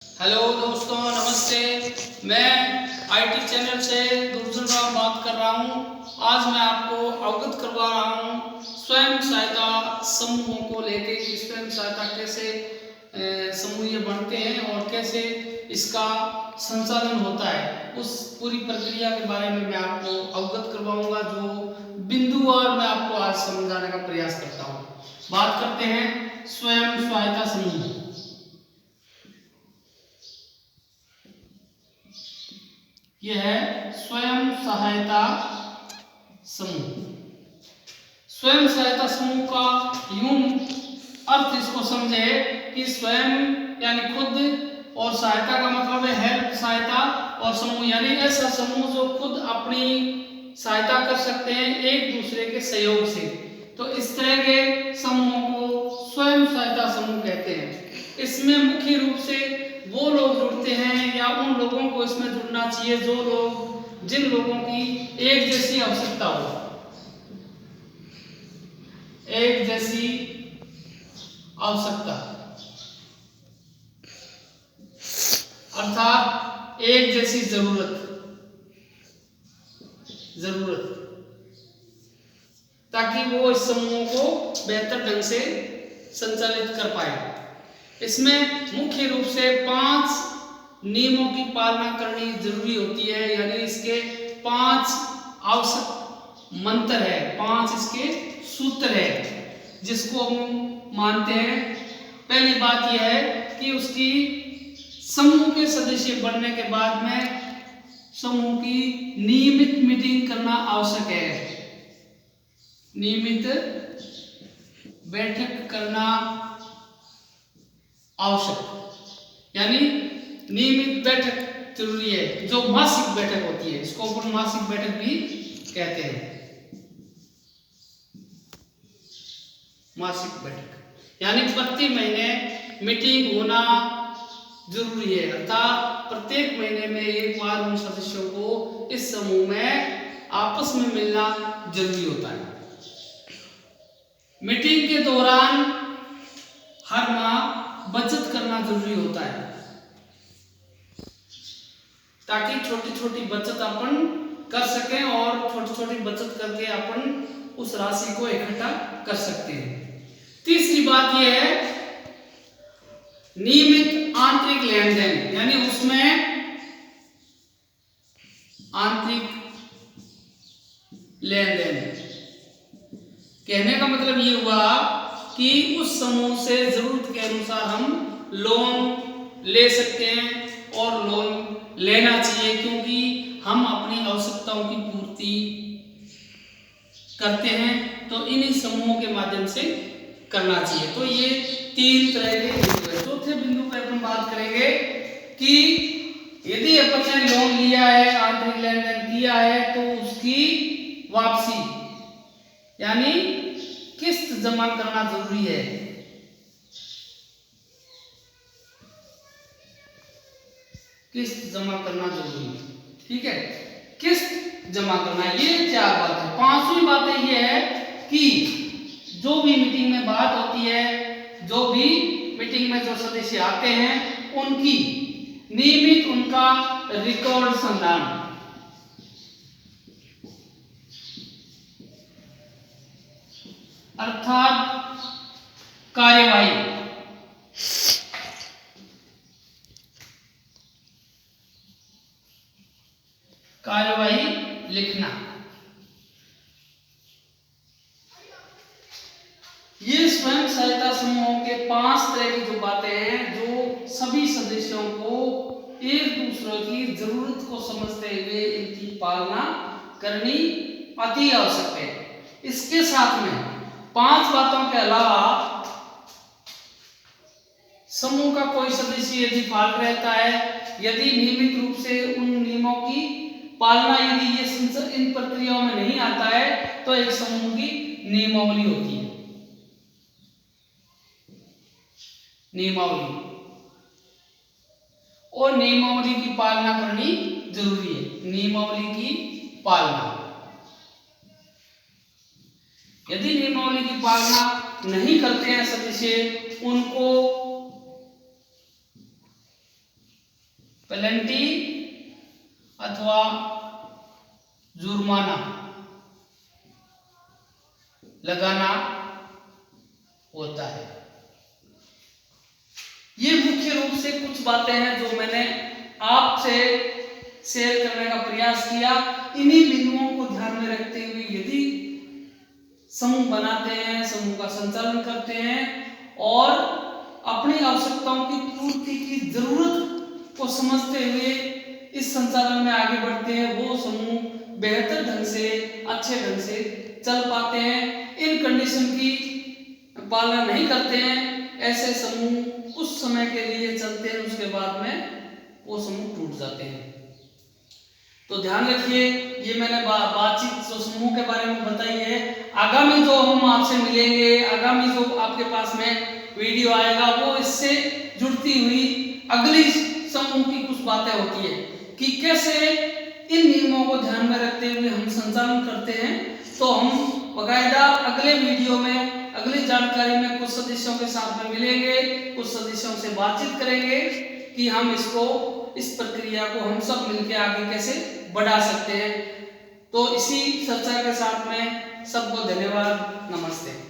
Hello दोस्तों, नमस्ते। मैं आईटी चैनल से दुर्जन राम बात कर रहा हूं। आज मैं आपको अवगत करवा रहा हूं स्वयं सहायता समूहों को लेकर कि स्वयं सहायता कैसे समूह ये बनते हैं और कैसे इसका संचालन होता है। उस पूरी प्रक्रिया के बारे में मैं आपको अवगत करवाऊंगा, जो बिंदुवार मैं आपको आज समझाने का प्रयास करता हूँ। बात करते हैं स्वयं सहायता समूह। यह है स्वयं सहायता समूह। स्वयं सहायता समूह का यूं अर्थ इसको समझे कि स्वयं यानी खुद, और सहायता का मतलब है हेल्प, सहायता, और समूह यानी ऐसा समूह जो खुद अपनी सहायता कर सकते हैं एक दूसरे के सहयोग से। तो इस तरह के समूहों को स्वयं सहायता समूह कहते हैं। इसमें मुख्य रूप से वो लोग जुड़ते हैं या उन लोगों को इसमें जुड़ना चाहिए जिन लोगों की एक जैसी आवश्यकता हो, एक जैसी आवश्यकता अर्थात एक जैसी जरूरत ताकि वो इस समूह को बेहतर ढंग से संचालित कर पाए। इसमें मुख्य रूप से 5 नियमों की पालना करनी जरूरी होती है, यानी इसके 5 आवश्यक मंत्र है, 5 इसके सूत्र है जिसको हम मानते हैं। पहली बात यह है कि उसकी समूह के सदस्य बनने के बाद में समूह की नियमित मीटिंग करना आवश्यक है। नियमित बैठक करना आवश्यक, यानी नियमित बैठक जरूरी है, जो मासिक बैठक होती है, इसको अपन मासिक बैठक भी कहते हैं। मासिक बैठक यानी प्रति महीने मीटिंग होना जरूरी है, अर्थात प्रत्येक महीने में एक बार उन सदस्यों को इस समूह में आपस में मिलना जरूरी होता है। मीटिंग के दौरान हर माह बचत करना जरूरी होता है, ताकि छोटी छोटी बचत अपन कर सकें और छोटी छोटी बचत करके अपन उस राशि को इकट्ठा कर सकते हैं। तीसरी बात यह है नियमित आंतरिक लेन देन, यानी उसमें आंतरिक लेन देन कहने का मतलब ये हुआ कि उस समूह से जरूरत के अनुसार हम लोन ले सकते हैं और लोन लेना चाहिए, क्योंकि हम अपनी आवश्यकताओं की पूर्ति करते हैं तो इन्हीं समूहों के माध्यम से करना चाहिए। तो ये 3 तरह के बिंदु है। चौथे बिंदु पर अपन बात करेंगे कि यदि अपन ने लोन लिया है, आंतरिक लेन देन किया है, तो उसकी वापसी यानी किस्त जमा करना जरूरी है। किस्त जमा करना जरूरी है, ठीक है। किस्त जमा करना, ये 4 बातें। 5वीं बात ये है कि जो भी मीटिंग में बात होती है, जो भी मीटिंग में जो सदस्य आते हैं, उनकी नियमित उनका रिकॉर्ड संधान, अर्थात कार्यवाही लिखना। ये स्वयं सहायता समूहों के 5 तरह की जो बातें हैं, जो सभी सदस्यों को एक दूसरे की जरूरत को समझते हुए इनकी पालना करनी अति आवश्यक है। इसके साथ में 5 बातों के अलावा समूह का कोई सदस्य यदि फाल्ट रहता है, यदि नियमित रूप से उन नियमों की पालना, यदि ये इन प्रक्रियाओं में नहीं आता है, तो एक समूह की नियमावली होती है। नियमावली, और नियमावली की पालना करनी जरूरी है। नियमावली की पालना, यदि नियमावली की पालना नहीं करते हैं सदस्य, उनको पेनल्टी अथवा जुर्माना लगाना होता है। ये मुख्य रूप से कुछ बातें हैं जो मैंने आपसे शेयर करने का प्रयास किया। इन्हीं बिंदुओं को ध्यान में रखते हुए यदि समूह बनाते हैं, समूह का संचालन करते हैं और अपनी आवश्यकताओं की पूर्ति की जरूरत को समझते हुए इस संचालन में आगे बढ़ते हैं, वो समूह बेहतर ढंग से, अच्छे ढंग से चल पाते हैं। इन कंडीशन की पालना नहीं करते हैं, ऐसे समूह कुछ समय के लिए चलते हैं, उसके बाद में वो समूह टूट जाते हैं। तो ध्यान रखिए, ये मैंने बातचीत जो समूह के बारे में बताई है। आगामी जो हम आपसे मिलेंगे, आगामी जो आपके पास में वीडियो आएगा, वो इससे जुड़ती हुई अगली समूह की कुछ बातें होती है कि कैसे इन नियमों को ध्यान में रखते हुए हम संचालन करते हैं। तो हम बकायदा अगले वीडियो में अगली जानकारी में कुछ सदस्यों के साथ में मिलेंगे, कुछ सदस्यों से बातचीत करेंगे कि हम इस प्रक्रिया को हम सब मिलकर आगे कैसे बढ़ा सकते हैं। तो इसी चर्चा के साथ में सबको धन्यवाद, नमस्ते।